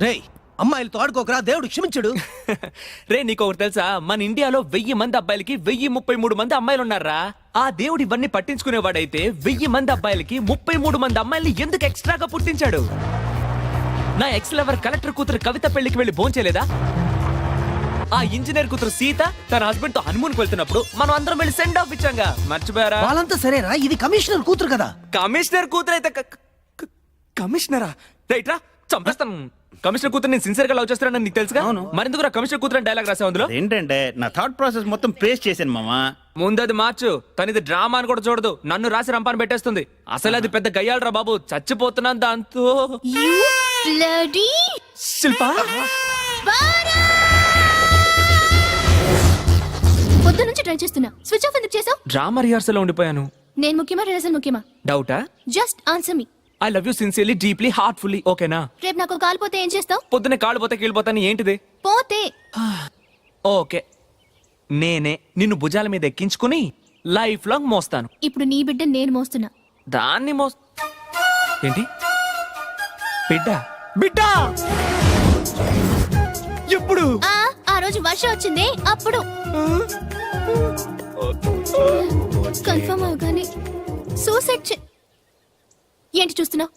రేయ్ అమ్మాయిలతో ఆడుకోకరా, దేవుడు క్షమించడు. రే నీకొకటి తెలుసా, మన ఇండియాలో 1000 మంది అబ్బాయిలకి 1033 మంది అమ్మాయిలు ఉన్నారా. ఆ దేవుడు ఇవన్నీ పట్టించుకునేవాడైతే 1000 మంది అబ్బాయిలకి 33 మంది అమ్మాయిల్ని ఎందుకు ఎక్స్ట్రాగా పుట్టించాడు? నా ఎక్స్ లవర్ కలెక్టర్ కూతురు కవిత పెళ్లికి వెళ్ళి భోంచేలేదా? ఆ ఇంజనీర్ కూతురు సీత తన హస్బెండ్ తో హనుమూన్ వెళ్తున్నప్పుడు మనం అందరం వెళ్ళి సెండ్ ఆఫ్ ఇచ్చాంగా, మర్చిపోయారా? వాళ్ళంతా సరేరా, ఇది కమిషనర్ కూతురు కదా. కమిషనర్ కూతురు అయితే కమిషనరా? రైట్ రా, చంపేస్తాను. కమిషనర్ కూతురు నేను సిన్సియర్ గా లవ్ చేస్తానని నీకు తెలుసుగా. మరెందుకు కమిషనర్ కూతురు అని డైలాగ్ రాసావు అందులో? ఏంటంటే నా థాట్ ప్రాసెస్ మొత్తం పేస్ట్ చేశాను మామా. ముందది మార్చు. తనిది డ్రామా అని కూడా చూడదు, నన్ను రాసి రంపాన్ని పెట్టేస్తుంది. అసలు అది పెద్ద గయ్యాలరా బాబు, చచ్చిపోతున్నాను దాంతో. శిల్పా పొద్దు నుంచి ట్రై చేస్తున్నా, స్విచ్ ఆఫ్ ఎందుకు చేసావు? డ్రామా రిహార్సల్ లో ఉండిపోయాను. నేను ముఖ్యమా రిహార్సల్ ముఖ్యమా? డౌటా? Just answer me. I love you sincerely, deeply, heartfully. ఓకేనా? రేపు నాకు కాల్ పోతే ఏం చేస్తావు? పొద్దునే కాళ్ళు పోతే కీళ్ళిపోతాను. ఏంటిది పోతే? ఓకే, నేనే నిన్ను భుజాల మీద ఎక్కించుకుని లైఫ్ లాంగ్ మోస్తాను. ఇప్పుడు నీ బిడ్డ నేను మోస్తున్నా. దాన్ని ఏంటి బిడ్డ? బిడ్డ ఎప్పుడు? ఆ రోజు వర్షం వచ్చింది అప్పుడు. కన్ఫర్మ్ అవగానే సూసైడ్ ఏంటి చూస్తున్నావు?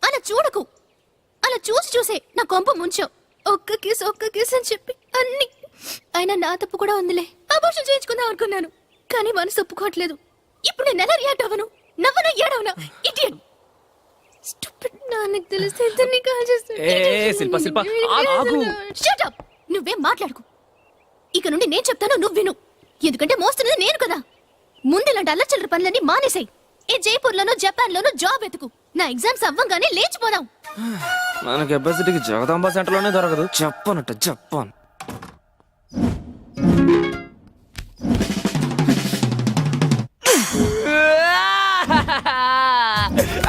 అలా చూడకు. అలా చూసే నా కొంప ముంచావు. ఒక్క కేసు అని చెప్పి అన్ని. అయినా నా తప్పు కూడా ఉందిలే. అబార్షన్ చేయించుకుందాం అనుకున్నాను, కానీ మనసు ఒప్పుకోవట్లేదు. ఇప్పుడు నేను ఎలా రియాక్ట్ అవ్వను? నవ్వను, ఏడవను? ఇడియట్. స్టూపిడ్. నాకు తెలిస్తే ఇద్దరిని కాల్ చేస్తాను. Shut up. నువ్వేం మాట్లాడుకు. ఇక నుండి నేను చెప్తాను, నువ్వు విను. ఎందుకంటే మోస్తున్నది నేను కదా. ముందు ఇలాంటి అల్లచిల్లర పనులన్నీ మానేసాయి. ఏ జైపూర్ లోనో జపాన్ లోనో జాబ్ ఎతుకు. నా ఎగ్జామ్స్ అవ్వంగానే లేచిపోదాం. మన కెపాసిటీకి జగదాంబ సెంటర్ లోనే దొరకదు. చెప్పనట్టు చెప్పాను.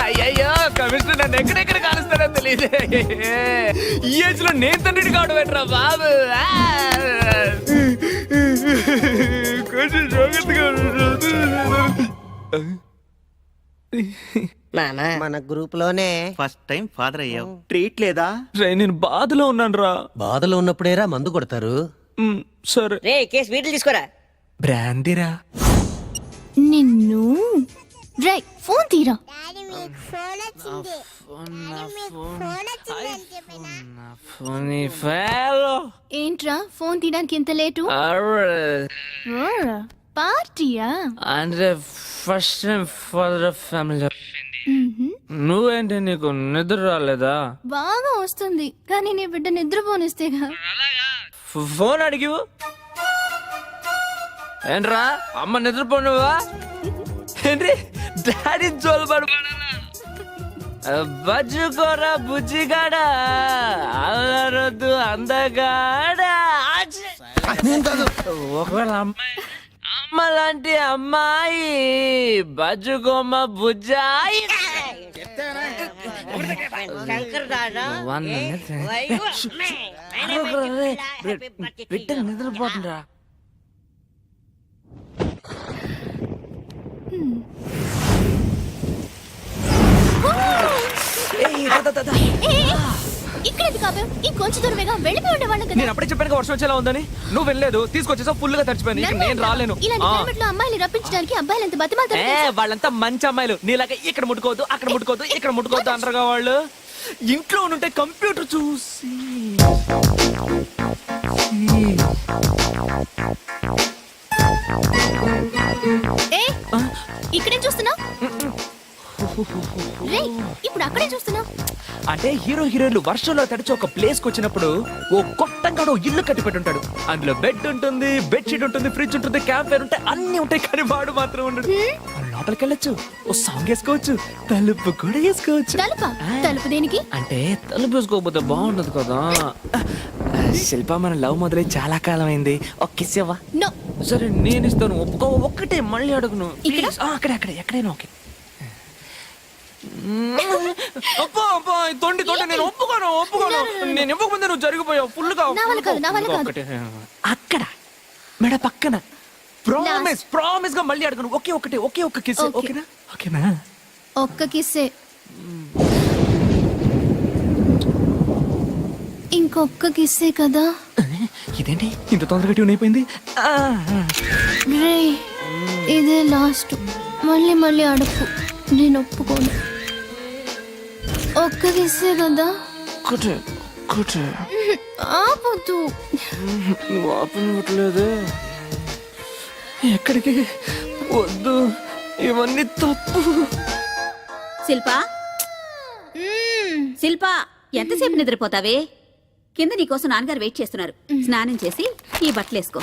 అయ్యయ్యో, కమిషనర్ నన్ను ఎక్కడెక్కడ కాలుస్తారని తెలియదు. ఈ ఏజ్ లో నేను తండ్రిని కావడం ఏంట్రా బాబు. కొంచెం జాగ్రత్తగా మన గ్రూప్ లోనే ఫస్ట్ టైం ఫాదర్ అయ్యావు. ట్రీట్ లేదా? నేను బాధలో ఉన్నాను రా. బాధలో ఉన్నప్పుడేరా మందు కొడతారు. సరే రే కేసు వీటిని తీసుకోరా. బ్రాందీరా. నిన్ను రై ఫోన్ తీరా. ఏంట్రా ఫోన్ తీయడానికి ఇంత లేటు? పార్టీయా? అంటే ఫస్ట్ టైం ఫాదర్ ఫ్యామిలీ. నువ్వేంటి, నీకు నిద్ర రాలేదా? బాగా వస్తుంది, కానీ నీ బిడ్డ నిద్రపోనిస్తేగా. ఫోన్ అడిగివు ఏంట్రా? అమ్మ నిద్రపోనువా ఏంటి? డాడీ జోలుబడు బజ్జుకోరా బుజ్జిగాడా, అల్లరొద్దు అందగాడా. ఒకవేళ అమ్మ లాంటి అమ్మాయి బజ్జుకోమ్మ బుజ్జాయి. బిడ్డ నిద్రపోతుండ్రా. ఇక్కడేది కావ్యం, ఇంకొంచెం దూరమేగా వెళ్ళిపోయి ఉండేవాళ్ళం కదా. నేను అప్పుడే చెప్పాను వర్షం వచ్చేలా ఉందని. నువ్వు వెళ్ళలేదు, తీసుకొచ్చేసా ఫుల్ గా తడిచిపోయింది. నేను రాలేను. ఇలాంటి క్లైమేట్ లో అమ్మాయిని రప్పించడానికి అబ్బాయిలు ఎంత బతిమాలుతారు. వాళ్ళంతా మంచి అమ్మాయిలు. నీలాగా ఇక్కడ ముట్టుకోవద్దు, అక్కడ ముట్టుకోవద్దు, ఇక్కడ ముట్టుకోవద్దు అంటారుగా వాళ్ళు. ఇంట్లో ఉంటే కంప్యూటర్ చూసి ఇక్కడే చూస్తున్నావు. ఇప్పుడు అక్కడే చూస్తున్నావు. అంటే హీరోయిన్లు వర్షంలో తడిచి ఒక ప్లేస్ కి వచ్చినప్పుడు ఓ కొట్టంగా ఇల్లు కట్టి పెట్టుంటాడు. అందులో బెడ్ ఉంటుంది, బెడ్షీట్ ఉంటుంది, ఫ్రిడ్జ్ ఉంటుంది, క్యాంప్ ఫైర్ ఉంటాయి, అన్ని ఉంటాయి. కానీ వాడు మాత్రం ఉండడు. లోపలికి వెళ్ళొచ్చు, ఓ సాంగ్ వేసుకోవచ్చు, తలుపు కూడా వేసుకోవచ్చు. తలుపు దేనికి? అంటే తలుపు వేసుకోకపోతే బాగుండదు కదా. శిల్ప, మన లవ్ మొదలై చాలా కాలం అయింది. ఒక కిస్ ఇవ్వా? సరే నేను ఇస్తాను, ఒప్పుకో. ఒక్కటే మళ్ళీ అడుగును. అక్కడే అక్కడే ఎక్కడైనా ఓకే. తొండి నేను ఒప్పుకోను. నేను ఇవ్వకముందే నువ్వు జరిగిపోయావు. ఫుల్ గా అక్కడ మెడ పక్కన ప్రామిస్ గా మళ్ళీ అడగను. ఒకే ఒక్క కిస్. ఓకేనా? ఒక్క కిస్సే. ఇంకొక్క కిస్సే కదా. ఇదేంటి ఇంత తొందరగా ట్యూన్ అయిపోయింది? రే ఇదే లాస్ట్, మళ్ళీ మళ్ళీ అడుపు, నేను ఒప్పుకోను. ఒక్క కిస్సే కదా. ఆపొద్దు. నువ్వు ఆపనివ్వట్లేదే. ఎక్కడికి వద్దు, ఇవన్నీ తప్పు. శిల్పా శిల్పా ఎంతసేపు నిద్రపోతావే? కింద నీకోసం నాన్నగారు వెయిట్ చేస్తున్నారు. స్నానం చేసి ఈ బట్టలు వేసుకో.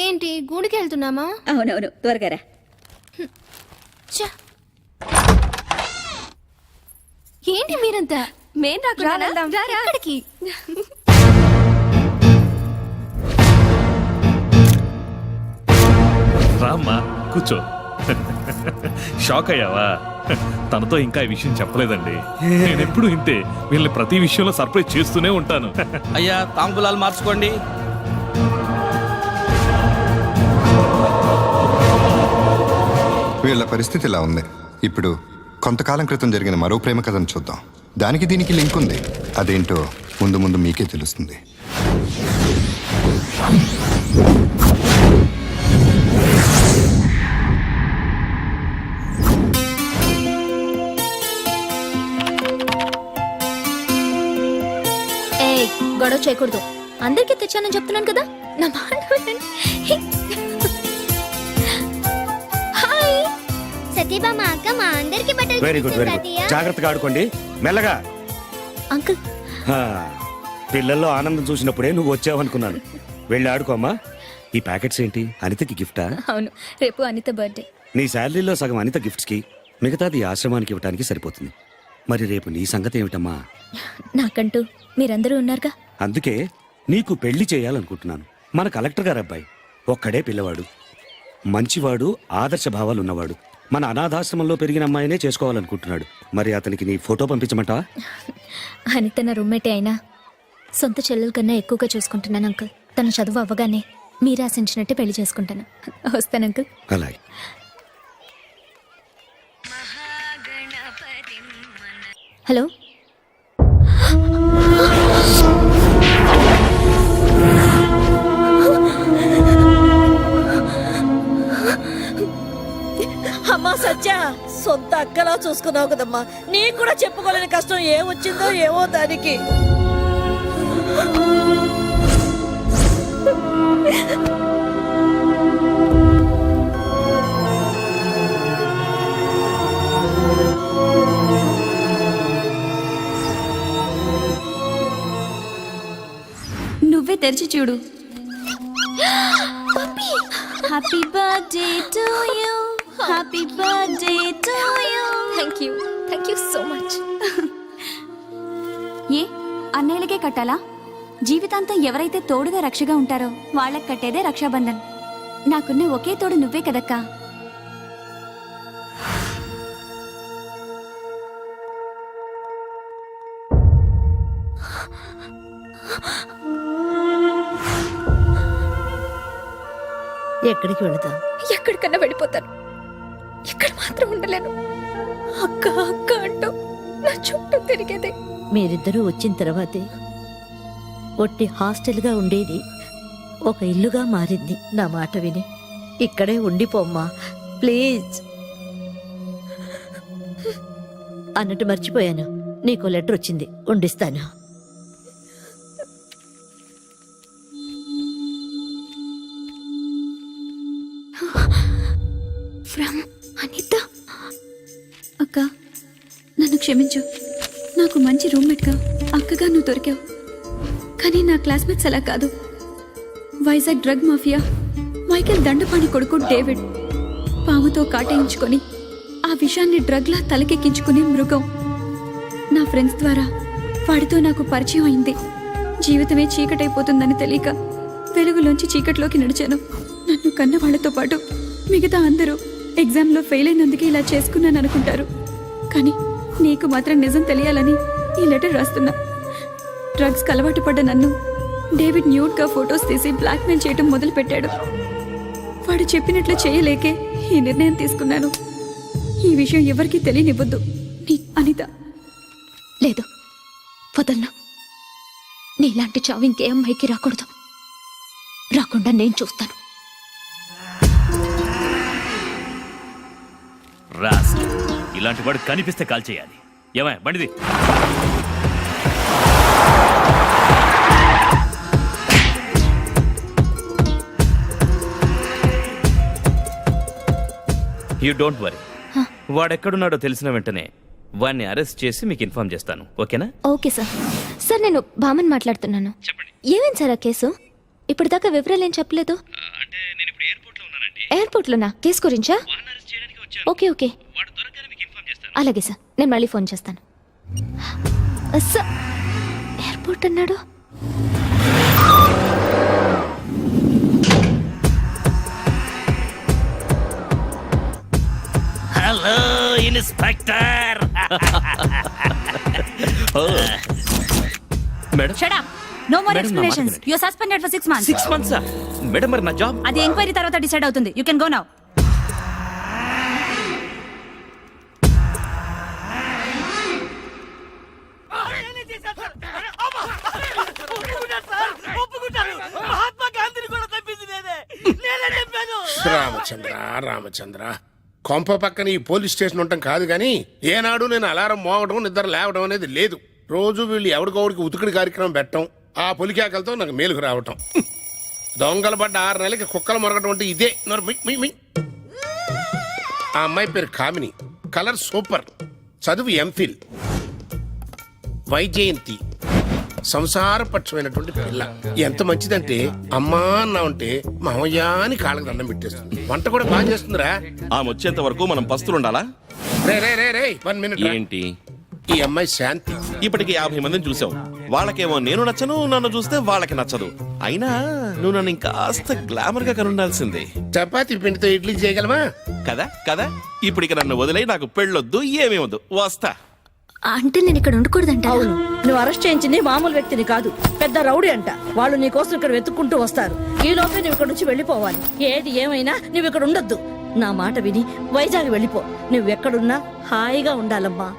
ఏంటి గుడికి వెళ్తున్నామా? అవునవును, త్వరగా రా. ఛ! ఏంటి మీరంతా? మేం రాకుండా ఎక్కడికి? రామ్మా కూర్చో. షాక్ అయ్యావా? తనతో ఇంకా ఈ విషయం చెప్పలేదండి. నేను ఎప్పుడు ఇంతే, వీళ్ళని ప్రతి విషయంలో సర్ప్రైజ్ చేస్తూనే ఉంటాను. అయ్యా తాంబూలాలు మార్చుకోండి. వీళ్ళ పరిస్థితి ఇలా ఉంది. ఇప్పుడు కొంతకాలం క్రితం జరిగిన మరో ప్రేమ కథను చూద్దాం. దానికి దీనికి లింక్ ఉంది. అదేంటో ముందు ముందు మీకే తెలుస్తుంది. ఏయ్ గొడవ చేయకూడదు. అందరికీ తెచ్చానని చెప్తున్నాను కదా. నా మాట వినండి. హాయ్ సతీబామ అక్క మా అందరికి బట్టలు వెరీ గుడ్ వెరీ గుడ్. జాగ్రత్తగా ఆడుకోండి, మెల్లగా. అంకుల్ హా, పిల్లల్లో ఆనందం చూసినప్పుడే నువ్వు వచ్చావనుకున్నాను. వెళ్ళి ఆడుకోమ్మా. ఈ ప్యాకెట్స్ ఏంటి? అనితకి గిఫ్టా? అవును, రేపు అనిత బర్త్డే. నీ శాలరీలో సగం అనిత గిఫ్ట్స్ కి, మిగతాది ఆశ్రమానికి ఇవ్వడానికి సరిపోతుంది. మరి రేపు నీ సంగతి ఏమిటమ్మా? నాకంటూ మీరందరూ ఉన్నారుగా. అందుకే నీకు పెళ్లి చేయాలనుకుంటున్నాను. మన కలెక్టర్ గారు అబ్బాయి, ఒక్కడే పిల్లవాడు, మంచివాడు, ఆదర్శ భావాలున్నవాడు. మన అనాథాశ్రమంలో పెరిగిన అమ్మాయినే చేసుకోవాలనుకుంటున్నాడు. మరి అతనికి నీ ఫోటో పంపించమంటావా? అనిత నా రూమ్మేటే అయినా సొంత చెల్లెల కన్నా ఎక్కువగా చూసుకుంటున్నాను అంకుల్. తన చదువు అవ్వగానే మీరు ఆశించినట్టే పెళ్లి చేసుకుంటాను. వస్తాను అంకుల్. అలాగే. హలో అమ్మా సత్య, సొంత అక్కలా చూసుకున్నావు కదమ్మా. నీకు కూడా చెప్పుకోలేని కష్టం ఏమొచ్చిందో ఏమో దానికి. నువ్వే తెరిచి చూడు. Happy birthday to you, happy birthday to you. Thank you so much. ఏ అన్నయ్యలకే కట్టాలా? జీవితాంతం ఎవరైతే తోడుగా రక్షగా ఉంటారో వాళ్ళకి కట్టేదే రక్షాబంధన్. నాకున్న ఒకే తోడు నువ్వే కదక్కా. ఎక్కడికి వెళతాం? ఎక్కడికన్నా వెళ్ళిపోతాను. ఇక్కడ మాత్రం ఉండలేను. అక్క అక్క అంటూ నా చుట్టూ తిరిగేదే. మీరిద్దరూ వచ్చిన తర్వాతే ఒట్టి హాస్టల్గా ఉండేది ఒక ఇల్లుగా మారింది. నా మాట విని ఇక్కడే ఉండిపోమ్మా ప్లీజ్. అన్నట్టు మర్చిపోయాను, నీకు లెటర్ వచ్చింది, ఉండిస్తాను. ఫ్రమ్ అనిత. అక్క నన్ను క్షమించు. నాకు మంచి రూమ్మేట్గా అక్కగా నువ్వు దొరికావు. కానీ నా క్లాస్మేట్స్ అలా కాదు. Vizag drug mafia Michael Dandapani కొడుకు డేవిడ్ పాముతో కాటేయించుకొని ఆ విషయాన్ని డ్రగ్లా తలకెక్కించుకునే మృగం. నా ఫ్రెండ్స్ ద్వారా వాడితో నాకు పరిచయం అయింది. జీవితమే చీకటైపోతుందని తెలియక వెలుగులోంచి చీకట్లోకి నడిచాను. నన్ను కన్న వాళ్ళతో పాటు మిగతా అందరూ ఎగ్జామ్లో ఫెయిల్ అయినందుకే ఇలా చేసుకున్నాను అనుకుంటారు. కానీ నీకు మాత్రం నిజం తెలియాలని ఈ లెటర్ రాస్తున్నా. డ్రగ్స్కి అలవాటు పడ్డ నన్ను డేవిడ్ న్యూడ్గా ఫొటోస్ తీసి బ్లాక్మెయిల్ చేయడం మొదలుపెట్టాడు. వాడు చెప్పినట్లు చేయలేకే ఈ నిర్ణయం తీసుకున్నాను. ఈ విషయం ఎవరికీ తెలియనివ్వద్దు. నీ అనిత. లేదు, వదలను. నీలాంటి చావు ఇంకే అమ్మాయికి రాకూడదు. రాకుండా నేను చూస్తాను. రాస్ ఇలాంటి వాడు కనిపిస్తే కాల్ చేయాలి. ఏమై బండిది. యూ డోంట్ వరీ, వాడెక్కడున్నాడో తెలిసిన వెంటనే వాడిని అరెస్ట్ చేసి మీకు ఇన్ఫార్మ్ చేస్తాను. ఓకేనా? Okay sir. సార్ నేను భామన్ మాట్లాడుతున్నాను. ఏమైంది సార్ ఆ కేసు? ఇప్పుడు దాకా వివరాలు ఏం చెప్పలేదు. ఎయిర్పోర్ట్లోనా? కేసు గురించా? ఓకే ఓకే, అలాగే సార్, నేను మళ్ళీ ఫోన్ చేస్తాను. సార్ ఎయిర్పోర్ట్ అన్నాడు. Hello inspector. Madam shut up. No more Madam, explanations. నా మాట you are suspended for 6 months. 6 months madam, మరి నా జాబ్? అది ఎంక్వైరీ తర్వాత డిసైడ్ అవుతుంది. You can go now. Ramachandra కొంప పక్కన ఈ పోలీస్ స్టేషన్ ఉండటం కాదు కానీ ఏనాడు నేను అలారం మోగడం నిద్ర లేవడం అనేది లేదు. రోజు వీళ్ళు ఎవరికొవరికి ఉతుకుడి కార్యక్రమం పెట్టడం, ఆ పొలికేకలతో నాకు మేలుకు రావటం. దొంగలు పడ్డ 6 నెలలకి కుక్కలు మొరగడం అంటే ఇదే. ఆ అమ్మాయి పేరు కామిని, కలర్ సూపర్, చదువు ఎంఫిల్, వైజయంతి, సంసారపక్షమైనటువంటి పిల్ల. ఎంత మంచిదంటే అమ్మా అన్నా ఉంటే మామయ్య అని కాళ్ళకి దండం పెట్టేస్తుంది. వంట కూడా బాగా చేస్తుందిరా. ఆ వచ్చేంత వరకు మనం పస్తులు ఉండాలా? రే రే రే రే 1 minute. ఏంటి ఈ అమ్మాయి శాంతి. ఇప్పటికి 50 మందిని చూసావు. వాళ్ళకేమో నేను నచ్చను, నన్ను చూస్తే వాళ్ళకి నచ్చదు. అయినా నువ్వు నన్ను ఇంకాస్త గ్లామర్ గా కనుండాల్సిందే చపాతీ పిండితో ఇడ్లీ చేయగలమా? కదా కదా. ఇప్పటికి నన్ను వదిలే, నాకు పెళ్ళొద్దు, ఏమీ వద్దు, వస్తా. అంటే నేను ఇక్కడ ఉండకూడదంట. అవును, నువ్వు అరెస్ట్ చేయించింది మామూలు వ్యక్తిని కాదు, పెద్ద రౌడీ అంట. వాళ్ళు నీ కోసం ఇక్కడ వెతుక్కుంటూ వస్తారు. ఈ లోపే నువ్వు ఇక్కడ నుంచి వెళ్ళిపోవాలి. ఏది ఏమైనా నువ్వు ఇక్కడ ఉండొద్దు. నా మాట విని వైజాగ్ వెళ్ళిపో. నువ్వు ఎక్కడున్నా హాయిగా ఉండాలమ్మా.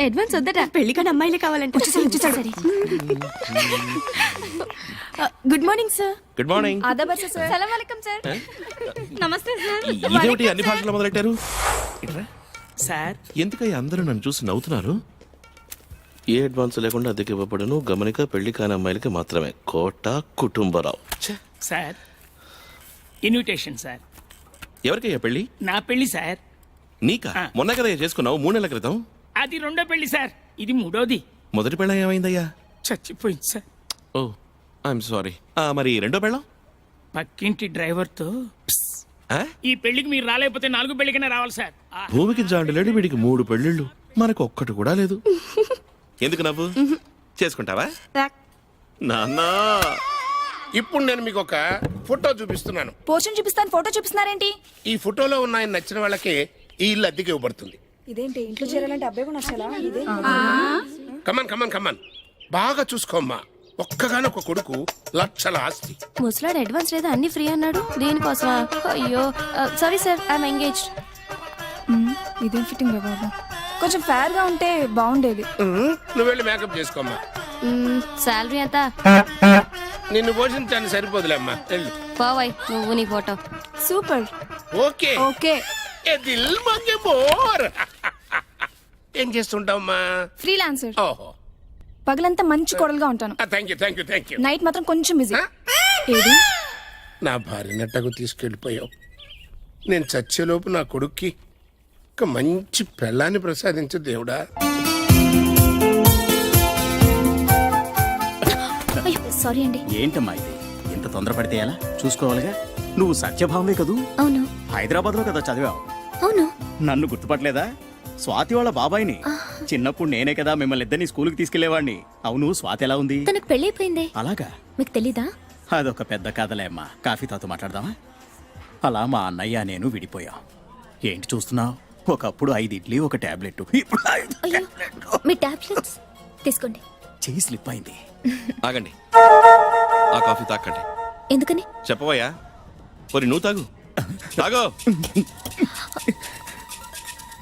అడ్వాన్స్ వద్దట. పెళ్లి కానీ అమ్మాయిలే కావాలంటే. Good morning sir. Good morning. ఆదాబ్ సార్. సలాం అలైకుం సార్. నమస్తే సార్. ఇదేమిటి అన్ని భాషల్లో మొదలెట్టారు? సార్ ఎందుకయ్యా అందరూ నన్ను చూసి నవ్వుతున్నారు? ఏ అడ్వాన్స్ లేకుండా అద్దెకి ఇవ్వబడను, గమనిక పెళ్లి కాని అమ్మాయిలకి మాత్రమే. Kota Kutumbarao. Sir invitation sir. ఎవరికయ్యా పెళ్లి? నా పెళ్లి సార్. నీకా? మొన్న కదా చేసుకున్నావు, 3 నెలల క్రితం. అది రెండో పెళ్లి సార్, ఇది మూడోది. మొదటి పెళ్ళం ఏమైందయ్యా? చచ్చిపోయింది సార్. Oh I'm sorry. మరి రెండో పెళ్ళం? పక్కింటి డ్రైవర్తో. ఈ పెళ్లికి మీరు రాలేకపోతే 4 పెళ్లికైనా రావాలి సార్. భూమికి జాండలేడు, వీడికి 3 పెళ్ళిళ్ళు, మనకు ఒక్కటి కూడా లేదు. ఎందుకు నవ్వు? చేసుకుంటావా నాన్నా? ఇప్పుడు నేను మీకు ఒక ఫోటో చూపిస్తున్నాను. పోషన్ చూపిస్తాను, ఫోటో చూపిస్తున్నారేంటి? ఈ ఫోటోలో ఉన్న ఆయన నచ్చిన వాళ్ళకి ఈ ఇల్లు అద్దెకి ఇవ్వబడుతుంది. ఇదేంటి ఇంట్లో చేరాలంటే అబ్బాయి కూడా నచ్చాలా? ఇదే కమాన్ కమాన్ కమాన్, బాగా చూసుకోమ్మా. ఒక్కగానొక్క కొడుకు, లక్షల ఆస్తి. ముసలాడు అడ్వాన్స్ లేదా అన్ని ఫ్రీ అన్నాడు. దేనికోసమా? అయ్యో సారీ సార్, ఐఎమ్ ఎంగేజ్డ్. ఇదేం ఫిట్టింగ్ బాబు, కొంచెం ఫేర్ గా ఉంటే బాగుండేది. నువ్వు వెళ్ళి మేకప్ చేసుకోమ్మా. శాలరీ ఎంత? నిన్ను పోషించాను సరిపోదులే అమ్మా, వెళ్ళు. పోవాయ్ నువ్వు నీ ఫోటో. సూపర్. Okay okay. ఏ దిల్ మంగే మోర్. ఏం చేస్తుంటావమ్మా? ఫ్రీలాన్సర్. ఓహో, పగలంతా మంచి కోడలుగా ఉంటాను. Thank you thank you thank you. Night మాత్రం కొంచెం బిజీ. ఏది? నా భార్య నట్టకు తీసుకెళ్ళిపోయావు. నేను చచ్చేలోపు నా కొడుక్కి ఒక మంచి పెళ్ళాన్ని ప్రసాదించు దేవుడా. సారీ అండి. ఏంటమ్మా ఇది? ఇంత తొందరపడితే ఎలా? చూసుకోవాలిగా. నువ్వు సత్యభావమే కదూ? అవును. హైదరాబాద్ లో కదా చదివావు? అవును. నన్ను గుర్తుపట్టలేదా? స్వాతి వాళ్ళ బాబాయిని. చిన్నప్పుడు నేనే కదా మిమ్మల్ని ఇద్దరిని స్కూల్కి తీసుకెళ్లేవాడిని. అవును, స్వాతి ఎలా ఉంది? తనకు పెళ్ళైపోయింది. అలాగా? మీకు తెలీదా? అదొక పెద్ద కథలే అమ్మా. కాఫీ తాతో మాట్లాడదామా? అలా మా అన్నయ్య నేను విడిపోయాం. ఏంటి చూస్తున్నావు? ఒకప్పుడు 5 ఇడ్లీ, 1 టాబ్లెట్, ఇప్పుడు 5 అయ్యో, మీ టాబ్లెట్స్ తీసుకోండి. చెయ్యి స్లిప్ అయింది. ఆగండి, ఆ కాఫీ తాకండి. ఎందుకని? చెప్పవయ్యా. మరి నువ్వు తాగు. తాగో.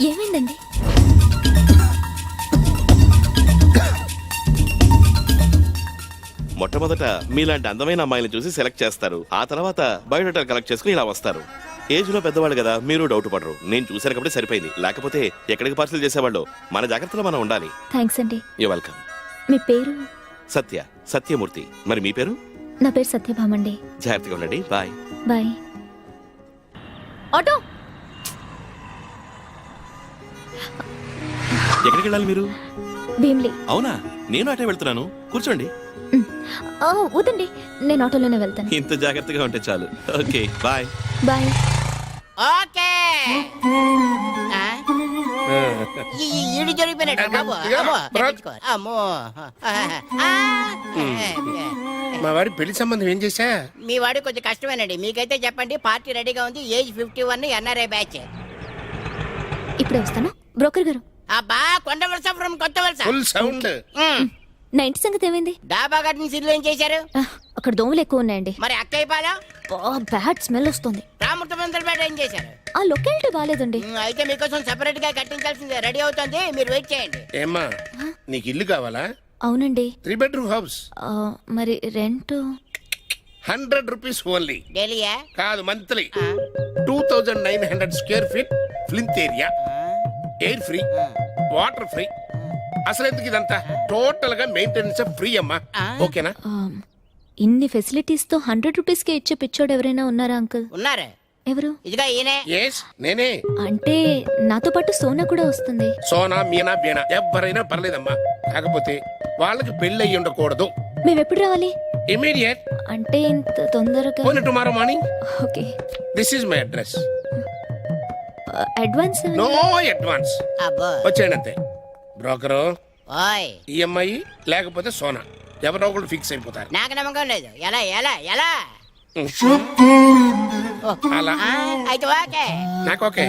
ఏమైందండి? మొట్టమొదట మీలాంటి అందమైన అమ్మాయిని చూసి సెలెక్ట్ చేస్తారు. ఆ తర్వాత బయోడేటా కలెక్ట్ చేసుకుని ఇలా వస్తారు. ఏజ్ లో పెద్దవాళ్ళు కదా, మీరు డౌట్ పడరు. నేను చూశాను కాబట్టి సరిపోయింది. లేకపోతే ఎక్కడికి పార్సల్ చేసేవాళ్ళు. మన జాగ్రత్తలో మనం ఉండాలి. థ్యాంక్స్ అండి. You welcome. మీ పేరు? సత్యమూర్తి. మరి మీ పేరు? నా పేరు సత్యభామండి. జాగ్రత్తగా ఉండండి. బాయ్. బాయ్. ఆటో. ఎక్కడికి వెళ్ళాలి మీరు? భీమ్లీ. అవునా, నేను అటే వెళ్తున్నాను. కూర్చోండి. వద్దండి, నేను ఆటోలోనే వెళ్తాను. ఇంత జాగ్రత్తగా ఉంటే చాలు. Okay, bye. బాయ్. ఓకే ఈడు జరిగిపోయినట్టు బాబు. అమ్మో, తప్పించుకో. అమ్మో. మా వాడి పెళ్లి సంబంధం ఏం చేశా? మీ వాడు కొంచెం కష్టమేనండి. మీకైతే చెప్పండి, పార్టీ రెడీగా ఉంది. Age 51, NRI batch. ఇప్పుడే వస్తాను. బ్రోకర్ గారు. అబ్బా, కొండ వలస ఫ్రమ్ కొత్త వలస. Full sound. నా ఇంటి సంగతి ఏమైంది? డాబా గార్డెన్ సిల్లు ఏం చేశారు? అక్కడ దోమలు ఎక్కువ ఉన్నాయండి. మరి అక్కయ్య పాల బ్యాడ్ స్మెల్ వస్తుంది. రామృత మందుల బేట ఏం చేశారు? ఆ లొకాలిటీ బాగాలేదండి. అయితే మీకోసం సెపరేట్ గా కట్టించాల్సిందే. రెడీ అవుతుంది, మీరు వెయిట్ చేయండి. ఏమ్మా, నీకు ఇల్లు కావాలా? అవునండి. 3 bedroom హౌస్. మరి రెంట్? 100 rupees only. డైలీయా? కాదు, monthly. 2900 square feet plinth area. Air free, water free. అసలు ఎందుకు ఇదంతా? టోటల్ గా మెయింటెనెన్స్ ఫ్రీ అమ్మా. ఓకేనా? ఇన్ని ఫెసిలిటీస్ తో 100 రూపీస్ కే ఇచ్చే పిచ్చోడు ఎవరైనా ఉన్నారా అంకుల్? ఉన్నారు. ఎవరు? ఇదిగా ఈయనే. ఎస్, నేనే. అంటే నాతో పాటు సోనా కూడా వస్తుంది. సోనా, మీనా, బీనా ఎవరైనా పర్లేదమ్మా. కాకపోతే వాళ్ళకి పెళ్లి అయ్యి ఉండకూడదు. మేము ఎప్పుడు రావాలి? ఇమీడియట్. అంటే ఇంత తొందరగా? పోనీ tomorrow morning. Okay. This is my address. Advance? No advance. అబ్బో. వచ్చేయండి అంతే. బ్రోకరు, ఓయ్, ఈఎంఐ లేకపోతే సోనా, ఎవరో ఒకళ్ళు ఫిక్స్ అయిపోతారు. నాకు నమ్మకం లేదు. ఎలా ఎలా ఎలా? అలా అయితే ఓకే. నాకు ఓకే.